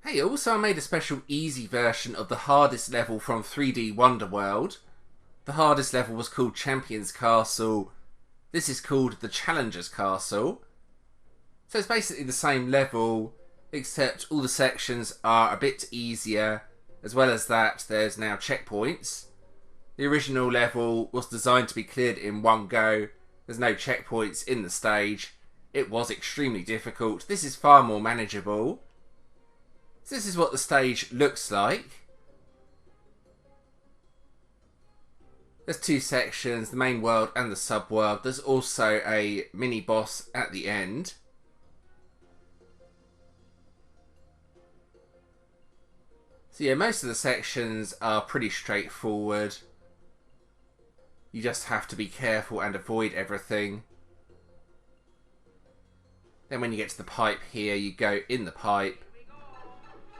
Hey, also I made a special easy version of the hardest level from 3D Wonder World. The hardest level was called Champion's Castle. This is called the Challenger's Castle. So it's basically the same level, except all the sections are a bit easier. As well as that, there's now checkpoints. The original level was designed to be cleared in one go. There's no checkpoints in the stage. It was extremely difficult. This is far more manageable. So this is what the stage looks like. There's two sections, the main world and the sub-world. There's also a mini-boss at the end. So yeah, most of the sections are pretty straightforward. You just have to be careful and avoid everything. Then when you get to the pipe here, you go in the pipe.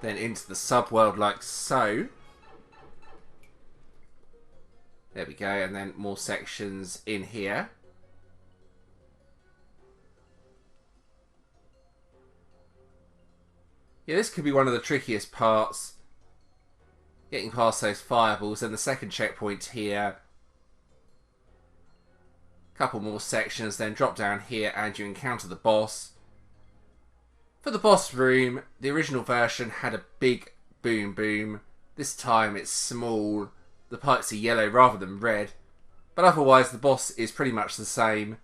Then into the sub-world like so. There we go, and then more sections in here. Yeah, this could be one of the trickiest parts. Getting past those fireballs, and the second checkpoint here. Couple more sections, then drop down here and you encounter the boss. For the boss room, the original version had a big boom boom. This time it's small. The pipes are yellow rather than red. But otherwise the boss is pretty much the same.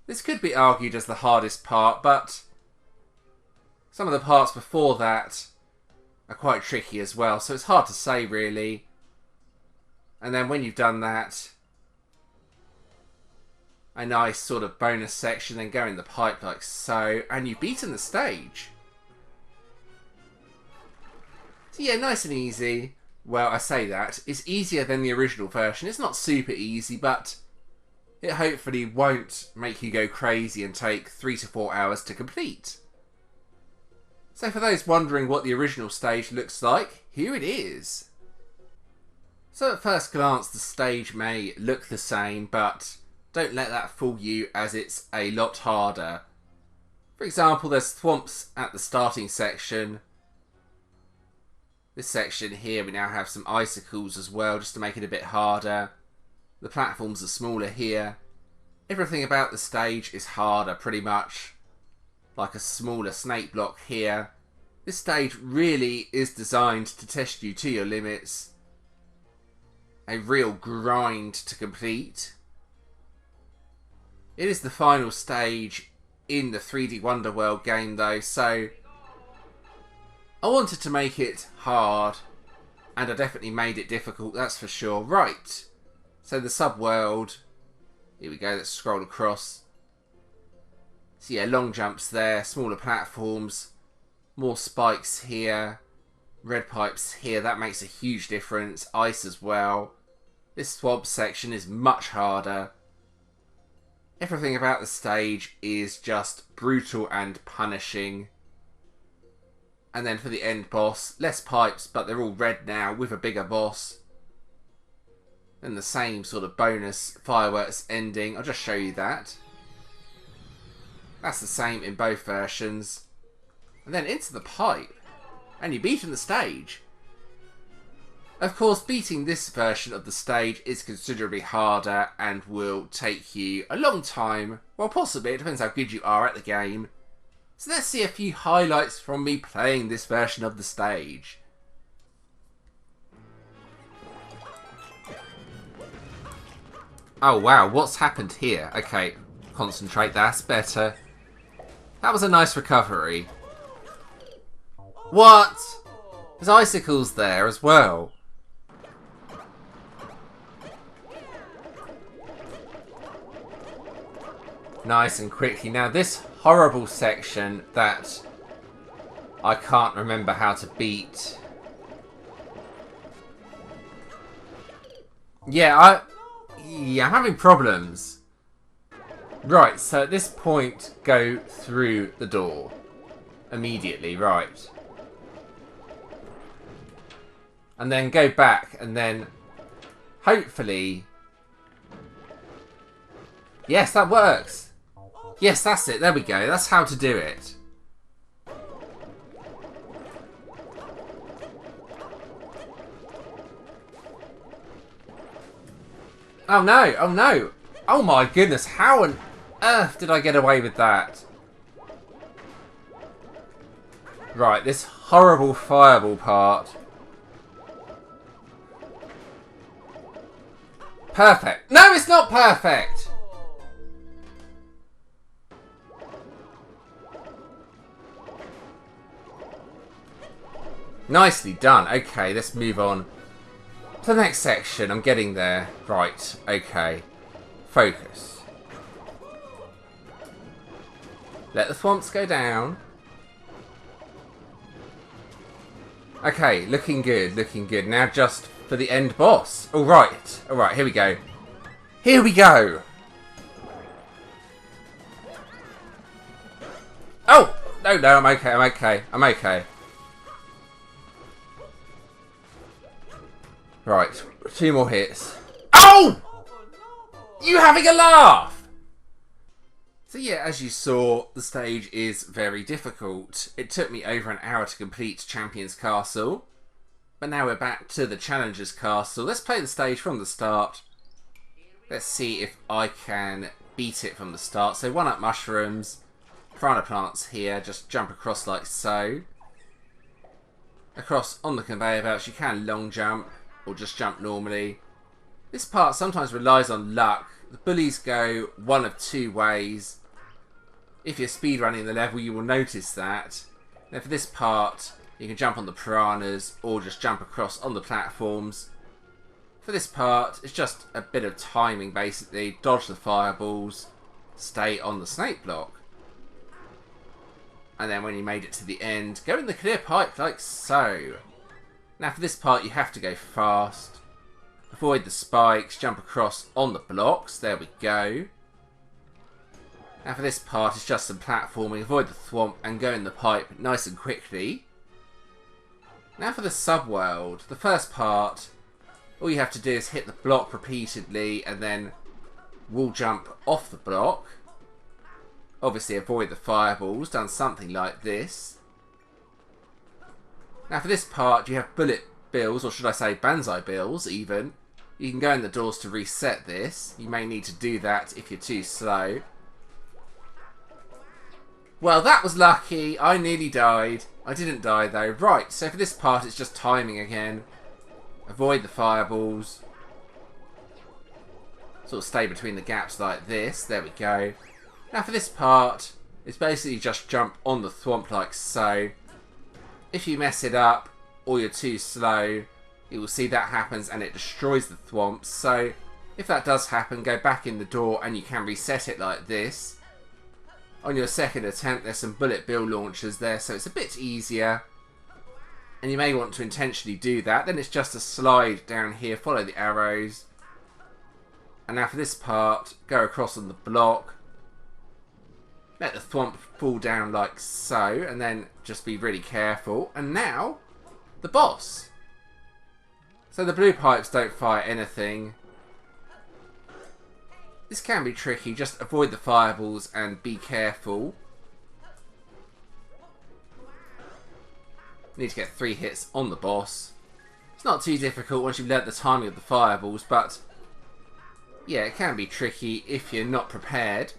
This could be argued as the hardest part, but some of the parts before that are quite tricky as well, so it's hard to say really. And then when you've done that, a nice sort of bonus section, then go in the pipe like so, and you've beaten the stage. So yeah, nice and easy. Well, I say that. It's easier than the original version. It's not super easy, but it hopefully won't make you go crazy and take 3 to 4 hours to complete. So for those wondering what the original stage looks like, here it is. So at first glance the stage may look the same, but don't let that fool you, as it's a lot harder. For example, there's thwomps at the starting section. This section here, we now have some icicles as well, just to make it a bit harder. The platforms are smaller here. Everything about the stage is harder, pretty much. Like a smaller snake block here. This stage really is designed to test you to your limits. A real grind to complete. It is the final stage in the 3D Wonder World game though, so I wanted to make it hard, and I definitely made it difficult, that's for sure. Right, so the sub-world, here we go, let's scroll across. So yeah, long jumps there, smaller platforms, more spikes here, red pipes here, that makes a huge difference, ice as well. This swamp section is much harder. Everything about the stage is just brutal and punishing. And then for the end boss, less pipes, but they're all red now with a bigger boss. Then the same sort of bonus fireworks ending. I'll just show you that. That's the same in both versions. And then into the pipe. And you've beaten the stage. Of course, beating this version of the stage is considerably harder and will take you a long time. Well, possibly. It depends how good you are at the game. So let's see a few highlights from me playing this version of the stage. Oh wow, what's happened here? Okay, concentrate, that's better. That was a nice recovery. What? There's icicles there as well. Nice and quickly. Now this horrible section that I can't remember how to beat. Yeah, I'm having problems. Right, so at this point, go through the door. Immediately, right. And then go back, and then hopefully... Yes, that works. Yes, that's it. There we go. That's how to do it. Oh no, oh no. Oh my goodness, how on earth did I get away with that? Right, this horrible fireball part. Perfect. No, it's not perfect! Nicely done. Okay, let's move on to the next section. I'm getting there. Right, okay. Focus. Let the thwomps go down. Okay, looking good, looking good. Now just for the end boss. Alright, alright, here we go. Here we go! Oh! No, no, I'm okay, I'm okay, I'm okay. Right, 2 more hits. Oh! You having a laugh! So yeah, as you saw, the stage is very difficult. It took me over an hour to complete Champion's Castle. But now we're back to the Challenger's Castle. Let's play the stage from the start. Let's see if I can beat it from the start. So 1-up mushrooms, piranha plants here, just jump across like so. Across on the conveyor belts, you can long jump or just jump normally. This part sometimes relies on luck. The bullies go one of 2 ways. If you're speedrunning the level, you will notice that. Now for this part, you can jump on the piranhas or just jump across on the platforms. For this part, it's just a bit of timing basically. Dodge the fireballs, stay on the snake block. And then when you made it to the end, go in the clear pipe like so. Now for this part, you have to go fast. Avoid the spikes, jump across on the blocks. There we go. Now for this part, it's just some platforming. Avoid the thwomp and go in the pipe nice and quickly. Now for the subworld. The first part, all you have to do is hit the block repeatedly and then wall jump off the block. Obviously avoid the fireballs, done something like this. Now for this part, you have bullet bills, or should I say banzai bills even. You can go in the doors to reset this. You may need to do that if you're too slow. Well, that was lucky. I nearly died. I didn't die though. Right, so for this part it's just timing again. Avoid the fireballs. Sort of stay between the gaps like this. There we go. Now for this part, it's basically just jump on the thwomp like so. If you mess it up, or you're too slow, you will see that happens and it destroys the thwomps. So if that does happen, go back in the door and you can reset it like this. On your second attempt, there's some bullet bill launchers there, so it's a bit easier. And you may want to intentionally do that. Then it's just a slide down here, follow the arrows. And now for this part, go across on the block. Let the thwomp fall down like so, and then just be really careful. And now, the boss. So the blue pipes don't fire anything. This can be tricky, just avoid the fireballs and be careful. Need to get 3 hits on the boss. It's not too difficult once you've learnt the timing of the fireballs, but yeah, it can be tricky if you're not prepared.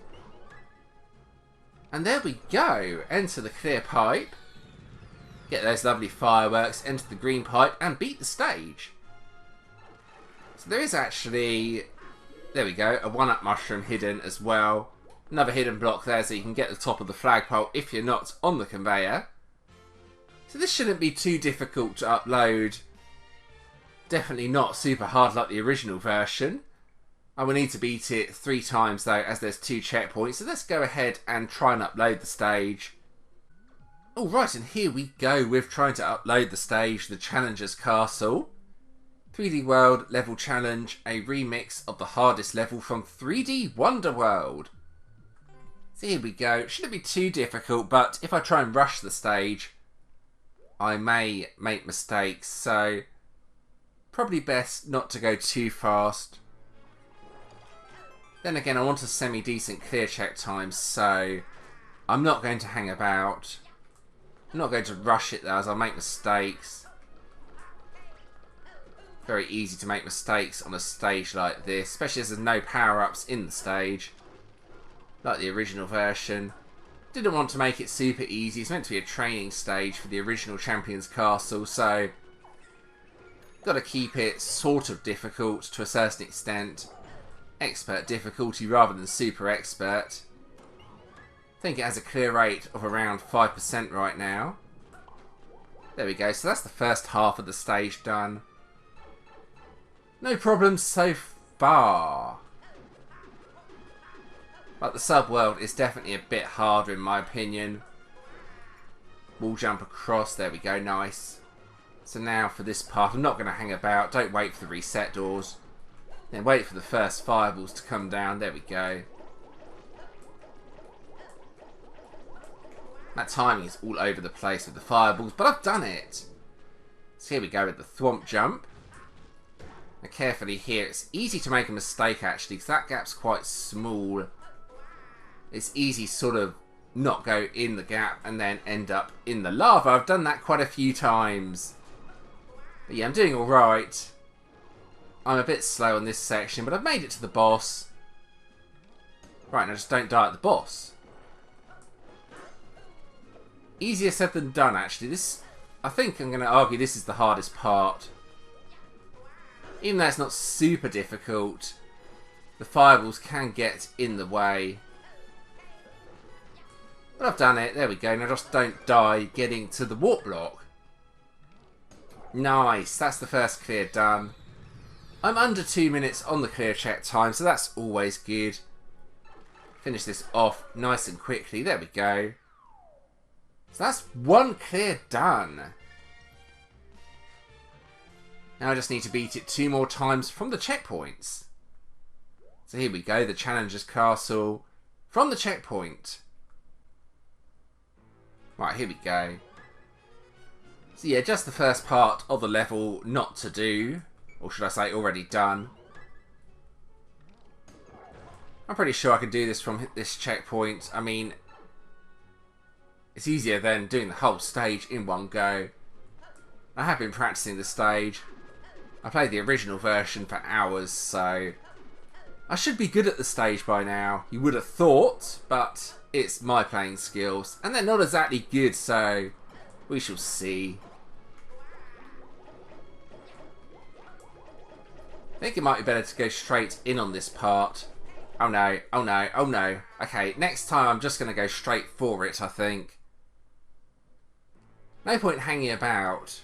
And there we go. Enter the clear pipe. Get those lovely fireworks, enter the green pipe, and beat the stage. So there is actually, there we go, a 1-up mushroom hidden as well. Another hidden block there so you can get the top of the flagpole if you're not on the conveyor. So this shouldn't be too difficult to upload. Definitely not super hard like the original version. I will need to beat it 3 times though, as there's 2 checkpoints. So let's go ahead and try and upload the stage. Alright, and here we go with trying to upload the stage, the Challenger's Castle. 3D World Level Challenge, a remix of the hardest level from 3D Wonder World. So here we go. Shouldn't be too difficult, but if I try and rush the stage, I may make mistakes. So probably best not to go too fast. Then again, I want a semi-decent clear check time, so I'm not going to hang about. I'm not going to rush it though, as I'll make mistakes. Very easy to make mistakes on a stage like this, especially as there's no power-ups in the stage. Like the original version. Didn't want to make it super easy. It's meant to be a training stage for the original Champion's Castle, so got to keep it sort of difficult to a certain extent. Expert difficulty rather than super expert. I think it has a clear rate of around 5% right now. There we go, so that's the first half of the stage done. No problems so far. But the sub-world is definitely a bit harder in my opinion. Wall jump across, there we go, nice. So now for this part, I'm not going to hang about, don't wait for the reset doors. Then wait for the first fireballs to come down, there we go. That timing is all over the place with the fireballs, but I've done it. So here we go with the thwomp jump. Now carefully here, it's easy to make a mistake actually, because that gap's quite small. It's easy sort of not go in the gap and then end up in the lava. I've done that quite a few times. But yeah, I'm doing alright. I'm a bit slow on this section, but I've made it to the boss. Right, now just don't die at the boss. Easier said than done, actually. This, I think I'm going to argue this is the hardest part. Even though it's not super difficult, the fireballs can get in the way. But I've done it. There we go. Now just don't die getting to the warp block. Nice. That's the first clear done. I'm under 2 minutes on the clear check time, so that's always good. Finish this off nice and quickly. There we go. So that's one clear done. Now I just need to beat it 2 more times from the checkpoints. So here we go, the Challenger's Castle from the checkpoint. Right, here we go. So yeah, just the first part of the level not to do. Or should I say already done. I'm pretty sure I can do this from this checkpoint. I mean, it's easier than doing the whole stage in one go. I have been practicing the stage. I played the original version for hours, so I should be good at the stage by now. You would have thought, but it's my playing skills. And they're not exactly good, so we shall see. I think it might be better to go straight in on this part. Oh no, oh no, oh no. Okay, next time I'm just going to go straight for it, I think. No point hanging about.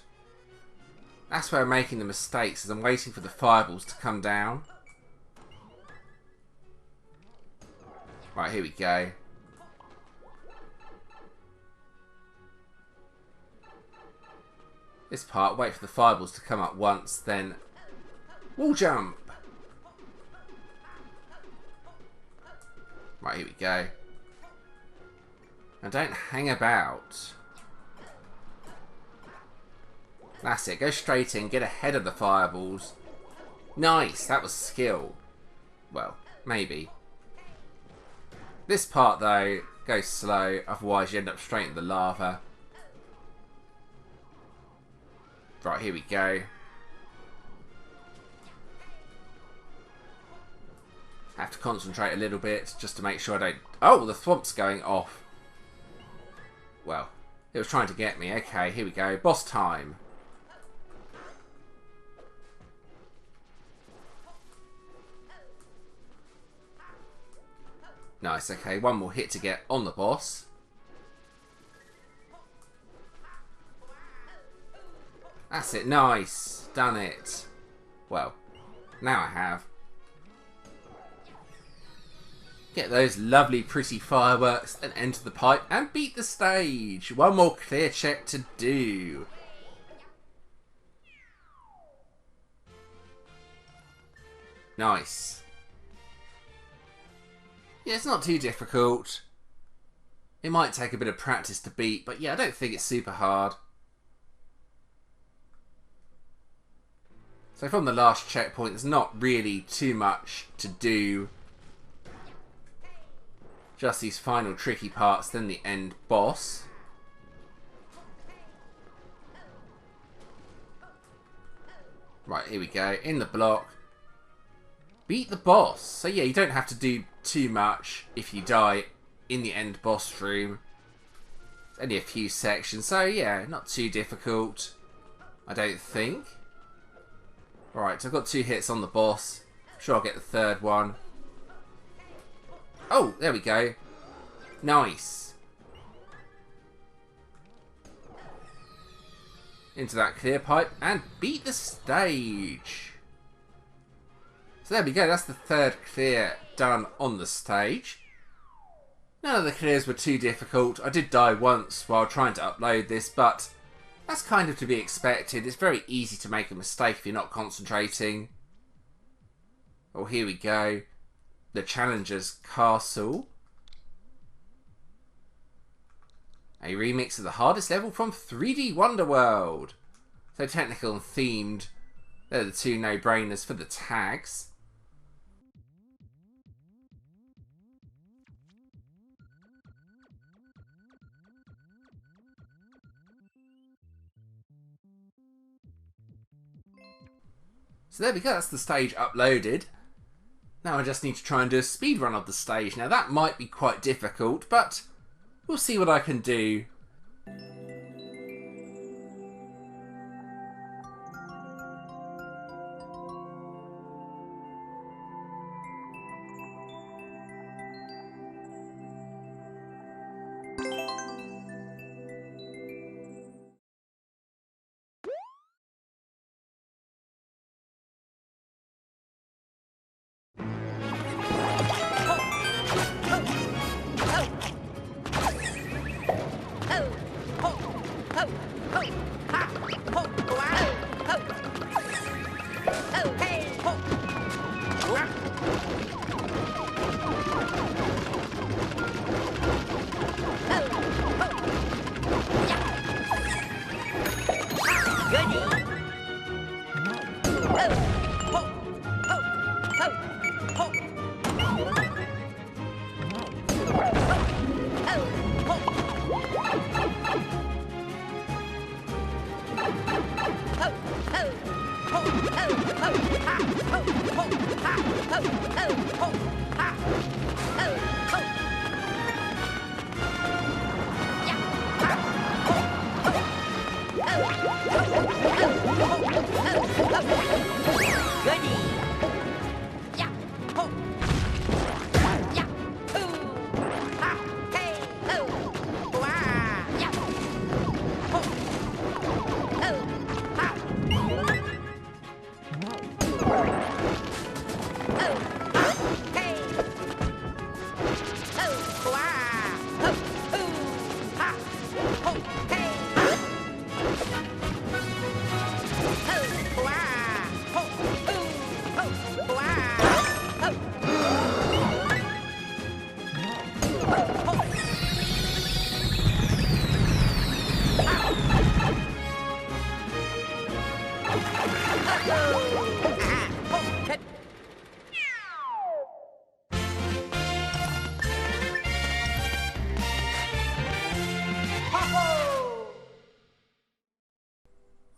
That's where I'm making the mistakes, as I'm waiting for the fireballs to come down. Right, here we go. This part, wait for the fireballs to come up once, then wall jump. Right, here we go. Now don't hang about. That's it, go straight in, get ahead of the fireballs. Nice, that was skill. Well, maybe. This part though, go slow, otherwise you end up straight in the lava. Right, here we go. Have to concentrate a little bit just to make sure I don't... Oh, the thwomp's going off. Well, it was trying to get me. Okay, here we go. Boss time. Nice, okay. One more hit to get on the boss. That's it. Nice. Done it. Well, now I have. Get those lovely pretty fireworks and enter the pipe and beat the stage. One more clear check to do. Nice. Yeah, it's not too difficult. It might take a bit of practice to beat, but yeah, I don't think it's super hard. So from the last checkpoint, there's not really too much to do. Just these final tricky parts, then the end boss. Right, here we go. In the block. Beat the boss. So yeah, you don't have to do too much if you die in the end boss room. It's only a few sections, so yeah, not too difficult, I don't think. Right, so I've got 2 hits on the boss. I'm sure I'll get the 3rd one. Oh, there we go. Nice. Into that clear pipe and beat the stage. So there we go, that's the 3rd clear done on the stage. None of the clears were too difficult. I did die once while trying to upload this, but that's kind of to be expected. It's very easy to make a mistake if you're not concentrating. Oh, here we go. The Challenger's Castle. A remix of the hardest level from 3D Wonderworld. So technical and themed. They're the 2 no-brainers for the tags. So there we go, that's the stage uploaded. Now I just need to try and do a speedrun of the stage. Now that might be quite difficult, but we'll see what I can do.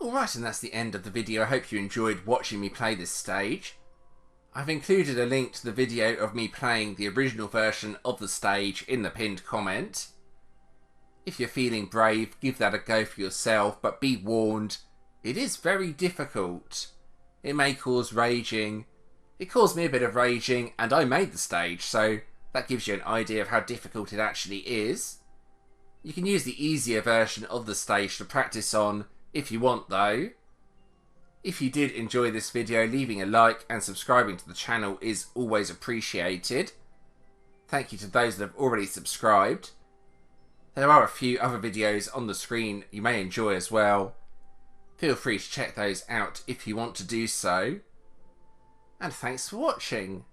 Alright, and that's the end of the video. I hope you enjoyed watching me play this stage. I've included a link to the video of me playing the original version of the stage in the pinned comment. If you're feeling brave, give that a go for yourself, but be warned, it is very difficult. It may cause raging. It caused me a bit of raging, and I made the stage, so that gives you an idea of how difficult it actually is. You can use the easier version of the stage to practice on if you want though. If you did enjoy this video, leaving a like and subscribing to the channel is always appreciated. Thank you to those that have already subscribed. There are a few other videos on the screen you may enjoy as well. Feel free to check those out if you want to do so. And thanks for watching.